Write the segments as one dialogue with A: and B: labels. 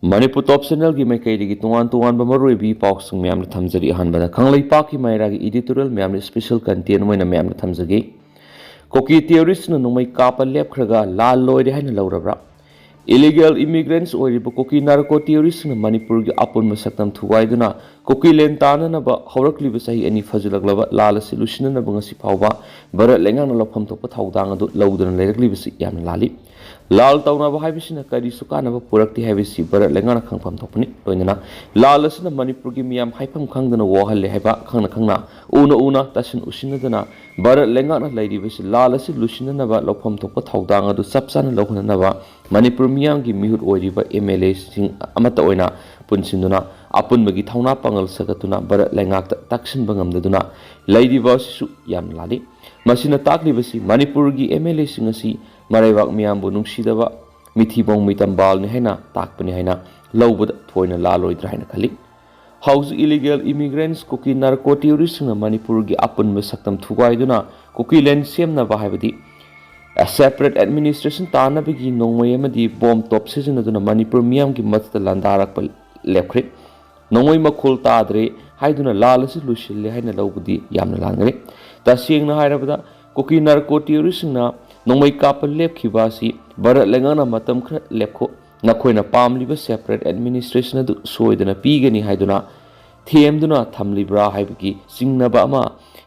A: Manipur top channel gi mai kai gi tuan aroibi pausung myam na thamjari hanbada khanglei pa ki mai ra gi editorial myam na special content moina myam na thamjagi koki theorist na numai kapal lep khraga lal loide haina laurabra illegal immigrants oiriba koki narco terrorist na Manipur gi apun masaktam thuwaiduna koki len tana na ba hawrakliba sahi ani fajulaglaba lal solution na banga si phawba bara lenga na lofam to pathawdang adu laudana lerakliba si yam lali लाल तौना हाइबिसिना करी सुकानब पुरक्ति हाइबिसि बरत लेंगाना खंगफम थोपनि लोइना लाल असना मणिपुर की मियाम हाइफम खंगदना वहले हाइबा खंगना खंगना उना तसिन उसिनदना बरत लेंगाना लैरिबिसि लाल असि लुसिननबा लौफम थोप थौदांग अदु सबसाना लौहननबा मणिपुर मियाम की मिहुत ओइरिबा MLA सिंग अमत ओइना पुनसिनदुना अपुनबगी थौना पंगल सगतुना बरत लेंगाक तक्सिन बंगमदुना लैरिबा सिसु याम लाली मसिना ताकलिबसि मणिपुर की MLA सिंग असि मराइवाक मियामबु नुंगसिदबा मिथिबोंग मितंबालनि हैना ताकपनि हैना लौबद थोइना लालोइद्रा हैना खलि हाउस illegal immigrants Kuki narco terrorist न मणिपुर की अपुनब सक्तम थुगाइदुना कुकी लैंड सेमना बाहाइबदि सेपरेट एडमिनिस्ट्रेशन तानबगी नोंमय अमदि बॉम्ब टॉप सिजनदुना मणिपुर मियाम की मत लांदारक लेखरे नोंमय मखोल ताद्रे हाइदुना लालसि लुसिले हैना लौबदि यामना लांगरे तसेंगना हाइरबदा कुकी नार्को टेररिस्ट न नोंमय कापल लेपखिबासी भारत लेंगाना मतम खर लेपखो नखोइना पामलिबा सेपरेट एडमिनिस्ट्रेशन अदु सोइदना पीगनी हाइदुना थेमदुना थमलिब्रा हाइबगी सिंगनबा अमा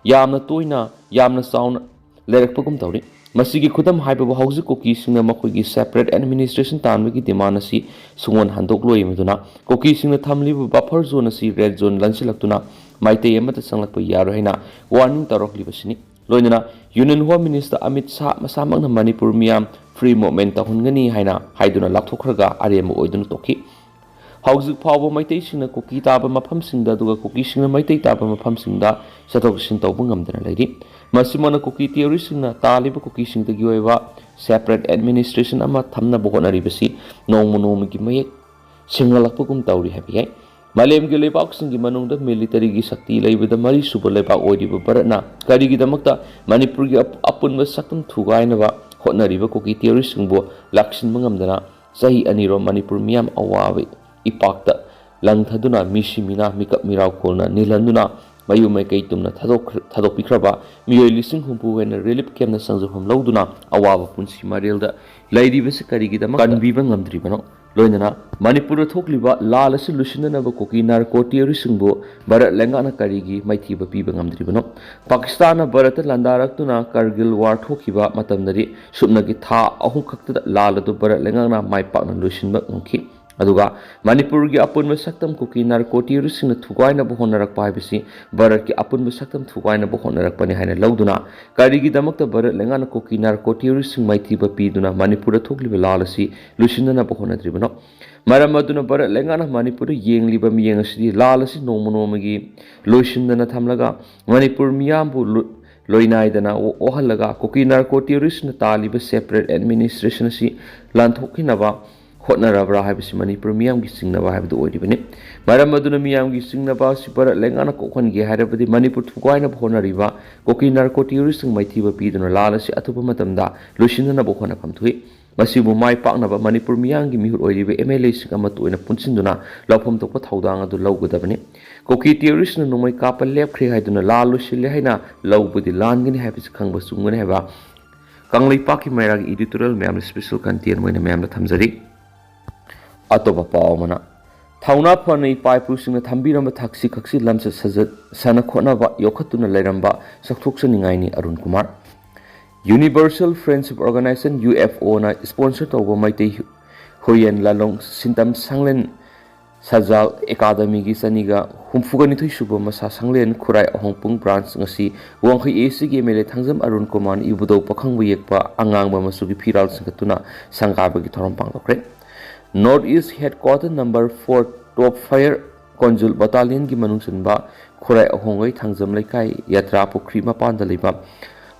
A: यामना तोइना यामना साउन लेरकपगुम तौरि मसिगी खुदम हाइबा हौजि कोकी सिंगना मखोइगी सेपरेट एडमिनिस्ट्रेशन तानबगी डिमांड असि सुंगन हंदोकलोइ मदुना कोकी सिंगना थमलिबा बफर जोन असि रेड जोन लंसिलक्तुना माइते यमत संगलप यारो हैना वार्निंग तरोकलिबसिनी लोइना union home minister Amit Shah मसामकना मणिपुर मियाम फ्री मूवमेंट तहनगनी हाइना हाइदुना लाथोखरगा आरेम ओइदुना तोखि हौजिक फावबो मैतै सिंगना कुकी ताबा मफम सिंगदा दुगा कुकी सिंगना मैतै ताबा मफम सिंगदा सतोकसिन तौबो ngamdana लैरि मसिमना Kuki theory सिंगना तालिबा cookie सिंगदगी ओइबा separate administration अमा थमना बोहनरिबसि नोंमनोमगी मयेक सिंगलकपगुम तौरि हाबियै मालेम के लेपाक सिंगी मनुंग मिलिटरी की शक्ति लेबद मरी सुब लेपाक ओइरिबा भारतना करिगिदमक्ता मणिपुर की अपुनब सक्तम थुगाइनबा होटनरिबा कोकी टेररिस्ट सिंगबो लाक्सिनबा ngamdana सही अनिरो मणिपुर मियाम अवाबे इपाक्ता लंगथदुना मिसिमिना मिकप मिराव कोलना निलंदुना मयु मैकै तुमना थादोकपिख्रबा मियोय लिसिंग हुंपु वेन रिलीफ कैम्पना संजफम लौदुना अवाबा पुंसी मरेलदा लैरिबसे करिगिदमक्ता कनबिबा ngamdribano लोइना मणिपुर थोकलिबा लाल असि लुसिननबा कोकी नार्को टेररिस्ट सिंगबो भारत लेंगाना करिगी मैथिबा पीबा ngamdribano पाकिस्तान भारत लंदारक्तुना कारगिल वार थोखिबा मतमदरि सुबनगी था अहुम खक्तदा लाल अदु भारत लेंगाना माइपाकना लुसिनबा ngki अदुगा मणिपुर की अपुनब सक्तम कुकी नार्को टेररिस्ट सिंगना थुगाइनबा होनरकपा हाइबिसि भारत की अपुनब सक्तम थुगाइनबा होनरकपनि हाइना लौदुना करिगिदमक्ता भारत लेंगाना कुकी नार्को टेररिस्ट सिंग मैथिबा पीदुना मणिपुर थोकलिबा लाल असि लुसिननबा होनद्रिबनो मरम अदुना भारत लेंगाना मणिपुर येंगलिबा मियेंग असि लाल असि नोमनोमगी लुसिनदना थमलगा मणिपुर मियामबु लोइनाइदना ओहलगा कुकी नार्को टेररिस्ट न तालिबा सेपरेट एडमिनिस्ट्रेशन असि लांथोखिनबा होटनरब्रा हाइबिसि मणिपुर मियाम की सिंगनबा हाइबदु ओइरिबनि मरम अदुना मियाम की सिंगनबा सि भारत लेंगाना कोखनगे हाइरबदि मणिपुर थुगाइना होनरिबा कोकी नार्को टेररिस्ट सिंग मैथिबा पीदुना लाल असि अथुप मतमदा लुसिननबा होनफम थुइ मसिबु माइ पाकनबा मणिपुर मियाम की मिहुत ओइरिबा MLA सिंग अमत ओइना पुनसिनदुना लौफम तोप थौदांग अदु लौगदबनि कोकी टेररिस्ट न नुमै कापल लेपख्रे हाइदुना लाल लुसिले हाइना लौबदि लानगनि हाइबिसि खंबा सुंगनि हाइबा कांगलै पाकी मैराग एडिटोरियल मैम स्पेशल कंटेंट मोइना मैम थमजरि अतोबा पावमना थौना फनै पाइपुसिंगना थंबिरम थाक्सी खक्सी लमसे सजत सन खोनबा योखतुना लेरंबा सखथोक्सनिंगाइनी Arun Kumar universal friendship organisation UFO ना स्पॉन्सर तौबा मैतै होयन लालोंग सिंतम सांगलेन सजाल एकाडेमी की सनीगा हुमफुगनिथै सुबो मसा सांगलेन खुराय अहोंपुंग ब्रांच ngasi wangkhai AC की MLA थांजम अरुण कुमार इबुदौ पखंगबु येकपा अंगांगबा मसुगी फिराल संगतुना संगाबगी थोरम पांगदोख्रे नॉर्थ ईस्ट हेडक्वार्टर नंबर 4 टॉप फायर कॉन्जुल बटालियन की मनुंगसनबा खुराय अहोंगै थांजम लेखाई यात्रा पुखरी मपान दलिबा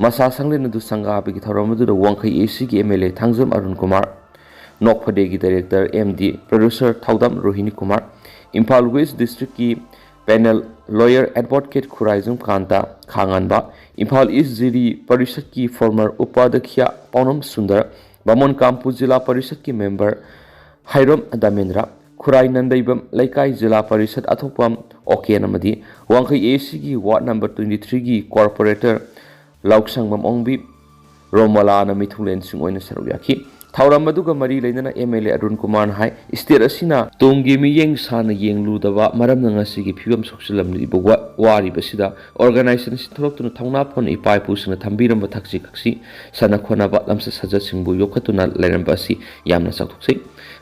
A: मसा सांगलेन दु संगाबगी थोरम दु वंखै AC की MLA थांजम अरुण कुमार नोकफदे की director MD producer Thoudam Rohini Kumar Imphal west district की panel lawyer advocate Khuraijam Kanta खांगानबा इम्फाल ईस्ट जिरी परिषद की फॉर्मर उपाध्यक्ष पौनम सुंदर बामोन कामपु जिला परिषद की मेंबर हाइरोम दामेंद्र खुराई नंदैबम लेकाई जिला परिषद अथोपम ओकेन अमदी वांखई एसी की वार्ड नंबर 23 की कॉर्पोरेटर लाउसंगमम ओंबी रोमलाना मिथुलेन सिंह ओइन सरुक याखी थाउरम मदुगा मरी लेना MLA Arun Kumar high state असिना तोंगी मियेंग साना येंगलुदबा मरम नंगासिगी फिवम सोक्सलमनि वारी बसिदा ऑर्गेनाइजेशन सिथोलक्तुना थौना फोन इपाई पुसना थंबीरम थक्सी खक्सी सना खोनाबा लमसा सजा सिंहबु योखतुना लेरंबा असि यामना साथुक्सै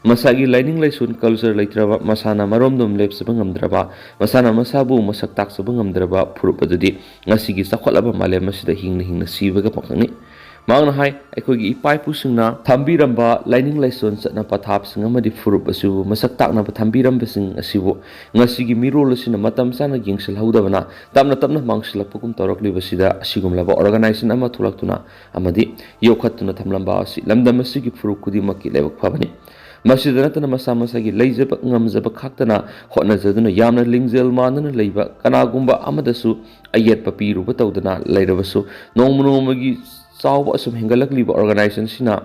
A: मसागी लाइनिंग लाइसुन कल्चर लैत्रबा मसाना मरोमदुम लेप्सबा ngamdraba masana masabu masak taksaba ngamdraba furup adudi ngasigi chakhotaba malem masida hingna sibaga pakangni मांगना हाय अखोगी इपाई पुसिंगना थंबीरंबा लाइनिंग लाइसन सना पथाप सिंग अमदि फुरुप असुबु मसक ताकना थंबीरंबा सिंग असिबु ngasiगी मिरोल असिना मतम साना गिंगसल हौदबना तमना तमना मांगसलपकुम तौरकलिबसिदा असिगुमलाबा ऑर्गेनाइजेशन अमा थुलक्तुना अमदि योखत्तुना थमलंबा असि लमदम असिगी फुरुप कुदिमकी लेबक फबनि मसिदा नतना मसा मसागी लेजब ngamjaba खाक्तना होटनाजदुना यामना लिंगजेल मानना लेबा कनागुंबा अमदसु अयेतपा पिरुबा तौदना लेरबसु नोंमनोमगी चाव असुम हेंगलकलिबा ऑर्गेनाइजेशन सिना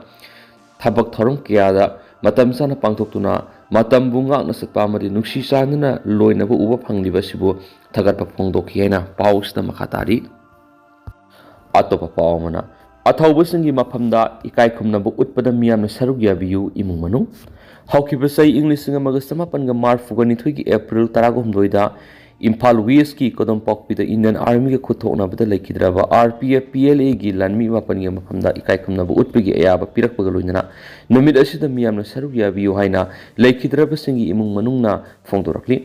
A: थबक थरम कियादा मतम साना पांगथोक्तुना मतम बुंगाकना सत्पा अमदि नुक्सी चानना लोइनबा उबा फंगलिबा सिबु थगतपा फोंदोखि हैना पाउसना मखातारी अतोपा पावमना अथौबसिंगी मफमदा इकाई खुमनबु उत्पदा मियामना सरुक याबियु इमुंग मनु हौखिबसै इंग्लिश सिंग मगस समापनगा मार्फुगा निथुगी एप्रिल 19 दा इम्फाल वेस्ट की कोदम पॉकपीद इंडियन आर्मी के खुथोनबद लेखिद्रबा RPF PLA की लानमी मापनी मफमदा इकाई खुमनबु उत्पगी अयाबा पिरकपगा लोइनना नुमित असिदा मियामना सरुक याबियु हाइना लेखिद्रबसिंगी इमुंग मनुंगना फोंदोरकली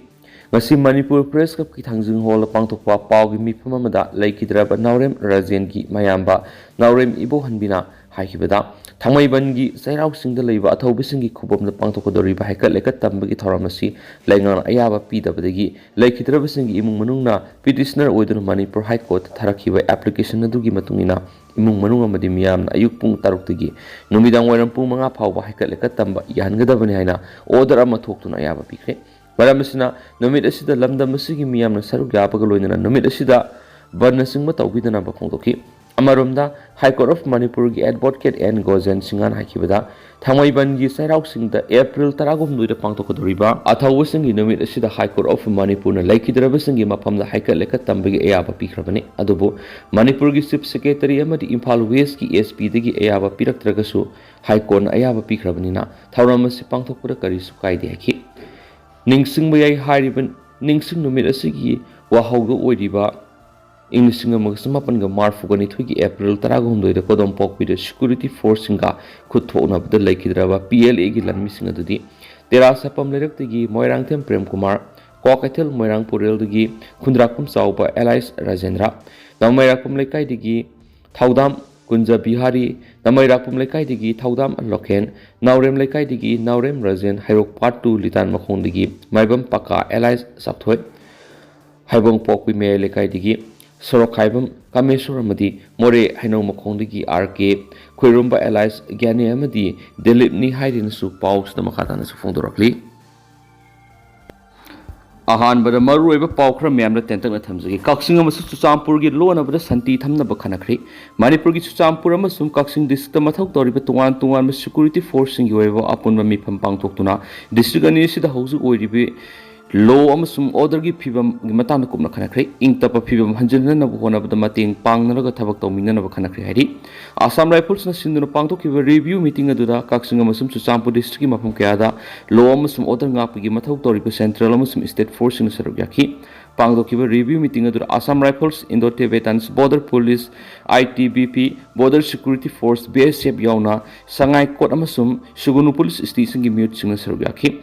A: ngasi manipur press cup ki thangjing hall pangthokpa pawgi mifam amada leikhidraba naurem rajen ki mayamba naurem ibo hanbina haikibada thangmaiban gi sairau singda leiba athaubisingi khubomna pangthokodoriba haikat lekat tambagi thoramasi lengan ayaba pidabadagi leikhidrabasingi imung manungna petitioner oiduna manipur high court tharakhiba application adugi matungina imung manung amadi miyamna ayuk pung 6 tagi numidang wairam pung 5 phawba haikat lekat tamba yangadabani haina order ama thoktuna ayaba pikre मरमसिना नुमित असिदा लमदम असिगी मियामना सरुक याबगा लोइनना नुमित असिदा बर्न सिंगमा तौबिदना बफोंदोखि अमरोमदा हाई कोर्ट ऑफ मणिपुर की एडवोकेट एन गोजेन सिंगान हाइखिबदा थांगमैबन की सैराउ सिंगदा अप्रैल 19 दा पांगतोकदोरिबा अथौबसिंगी नुमित असिदा हाई कोर्ट ऑफ मणिपुर न लेखिद्रबसिंगी मफमदा हाइकट लेखत तंबगी अयाबा पिख्रबने अदुबो मणिपुर की चीफ सेक्रेटरी अमदि इम्फाल वेस्ट की SP दगी अयाबा पिरक्त्रगसु हाई कोर्ट न अयाबा पिख्रबनिना थौरमसि पांगतोकपुरा करिसु कायदे हाइखि निंगसिंग बयाई हारिबन निंगसिंग नुमित असिगी वाहौगा ओइरिबा इंग्लिशिंग मगसमापनगा मार्फुगा निथुगी अप्रैल 19 दा कोदम पॉकपीद सिक्योरिटी फोर्स सिंगा खुथोनबदा लेखिद्रबा PLA की लनमिसिंग अदुदी तेरासपम लेरक्तगी मोइरांगथेम प्रेम कुमार कोकैथल मोइरांग पुरेलदगी खुंद्राकुम चावबा एलाइस राजेंद्र नमैराकुम लेकाइदगी थाउदाम कुंजा बिहारी नमैराकुम लेकाइदगी थाउदाम लोकेन नाउरेम लेकाइदगी नाउरेम राजेन हाइरोक पार्ट 2 लितान मखोंदगी माइबम पक्का एलाइस साथोय हाइबोंग पोकपी मे लेकाइदगी सोरक हाइबम कामेश्वर अमदी मोरे हाइनो मखोंदगी RK खोइरुम्बा एलाइस ग्याने अमदी दिलीपनी हाइरिनसु पाउस नमखातानसु फोंदोरकली अहानबद मरुइबा पाउखर म्यामना तेंतकना थमजगी कक्सिंग अमसु चुचामपुर की लोनबद संति थमनब खनखरि मणिपुर की चुचामपुर अमसुम कक्सिंग डिस्ट्रिक्ट मथौ तौरिबा तुंगान तुंगान सिक्योरिटी फोर्स सिंग ओइबा अपुनबा मिफम पांगथोक्तुना डिस्ट्रिक्ट अनिसिदा हौजु ओइरिबे लो अमसुम ऑर्डर की फिबम मतान कुमना खनखरि इंगतप फिबम हंजननब होनबद मतेंग पांगनरग थबक तौमिननब खनखरि हाइरि आसाम राइफल्स न सिंदुना पांगथोकिबा रिव्यू मीटिंग अदुदा कक्सिंग अमसुम चुचामपुर डिस्ट्रिक्ट की मफम कयादा लो अमसुम ऑर्डर ngapi मथौ तौरिबा सेंट्रल अमसुम स्टेट फोर्स सिंग सरुक याखि पांगथोकिबा रिव्यू मीटिंग अदुदा Assam rifles Indo Tibetans border police ITBP border security force BSF यावना संगाई कोट अमसुम सुगुनु पुलिस स्टेशन की म्यूट सिंग सरुक याखि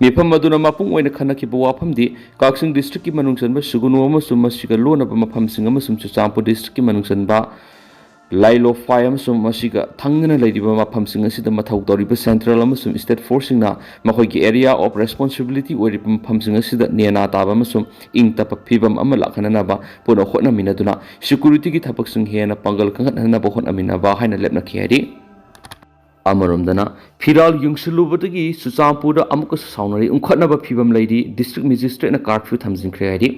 A: मिफम अदुना मपुंग ओइना खनखिबा वाफमदि काक्सिंग डिस्ट्रिक्ट की मनुंगसनबा सुगुनु अमसुम मसिगा लोनबा मफमसिंग अमसुम चुचामपुर डिस्ट्रिक्ट की मनुंगसनबा लाइलो फाय अमसुम मसिगा थंगना लैदिबा मफमसिंग असिदा मथौ तौरिबा सेंट्रल अमसुम स्टेट फोर्सिंगना मखोइगी एरिया ऑफ रेस्पोंसिबिलिटी ओइरिबा मफमसिंग असिदा नेना ताबा अमसुम इंगतप फिबम अमा लाखननाबा पुनो होटनमिनदुना सिक्योरिटी की थबकसिंग हेना पंगल कंगननाबा होटनमिनबा हाइना लेपनखि हाइरि अमरोमदना फिराल युंगसलुबदगी सुचामपुर अमुक साउनरी उंखनबा फिबम लैदी डिस्ट्रिक्ट मजिस्ट्रेट न curfew थमजिंख्रे हाइरि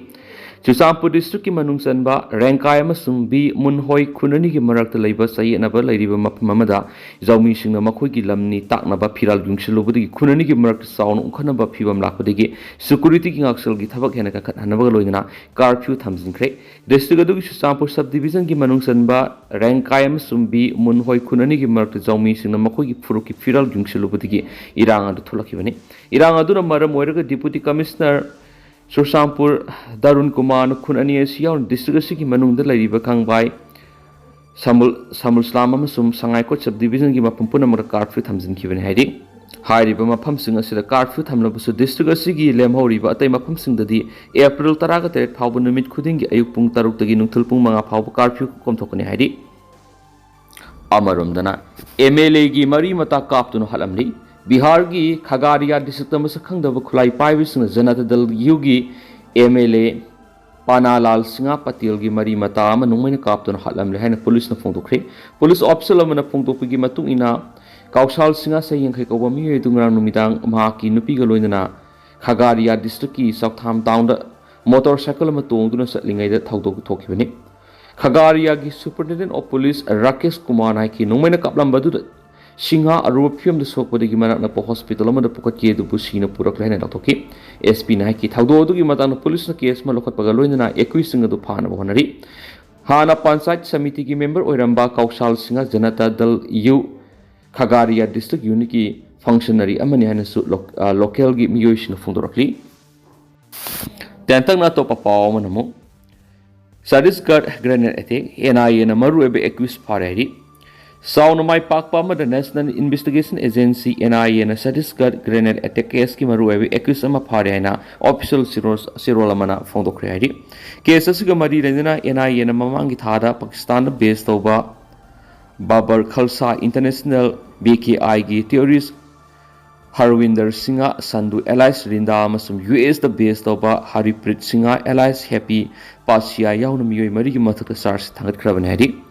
A: Chusampur district ki manung sanba Rangkai amasung B Munhoi khunani ki marakta leiba sayenaba leiriba mafam amada Zomi singna makhoi ki lamni taknaba phiral yungsilubudi khunani ki marakta sawn unkhanaba phibam lakpadagi security ki ngaksal gi thabak hena ka khathanaba loingna curfew thamjinkhre district adu Chusampur subdivision ki manung sanba Rangkai amasung B Munhoi khunani ki marakta Zomi singna makhoi ki phuru ki phiral yungsilubudi irang adu thulakibani irang adu na maram oiraga deputy commissioner Chusampur Darun Kumar Khun ani Asia district asigi manungda laiba khangbai Samul Slam amasum Sangai Kot subdivision gi mafam punamara curfew thamjinkhibani haidi hairiba mafam sing asida curfew thamlabusu district asigi lemhoriba atai mafam singdadi April 13 phawba numit khudingi ayuk pung 6 tagi nungthul pung 5 phawba curfew komthokani haidi amaromdana MLA gi mari mata kaptuna hatlamle Bihar ki Khagaria district amasa khangdaba khulai paibisna Janata Dal Yugi MLA Panalal Singha Patil gi mari mata ama nungmaina kaptuna hatlamle haina police na phongdokre police officer lamana phongdokpigi matung ina Kaushal Singha sa yangkhai kawba mi dungrang numidang mahaki nupi ga loinana Khagaria district ki Southam town da motorcycle ma tongduna satlingai da thaudok thokibani Khagaria gi superintendent of police Rakesh Kumar hai ki nungmaina kaplambadu Singha aroibi the Sokpodigi Manak Hospital among the Pokaki to Busina Puraklan and Toki, SP Nike, Taudo to Gimatana police case Maloko Pagaloina, equising the Pan of Honori. Hana Pansite Samitiki member Oiramba Kaushal Singa Janata Dal U Khagaria district unity functionary Amaniana local mutation of Fundorokli. Tantang Nato Papa Manamo Sadisgard Granite Attack, NIA and Maru equis paradi. Sound my park palma the National Investigation Agency NIA and Sadisgard grenade attack case ki maru ebi accusama parina official sirolamana fondo creati cases ga mari rendana NIA na mamangi thada Pakistan based over Babar Khalsa International BKI gi terrorist Harwinder Singha Sandhu allies rinda amasum US the based over Hariprit Singha allies happy Pasia yauna miyoi mari gi mathak charge thangat khrabani hadi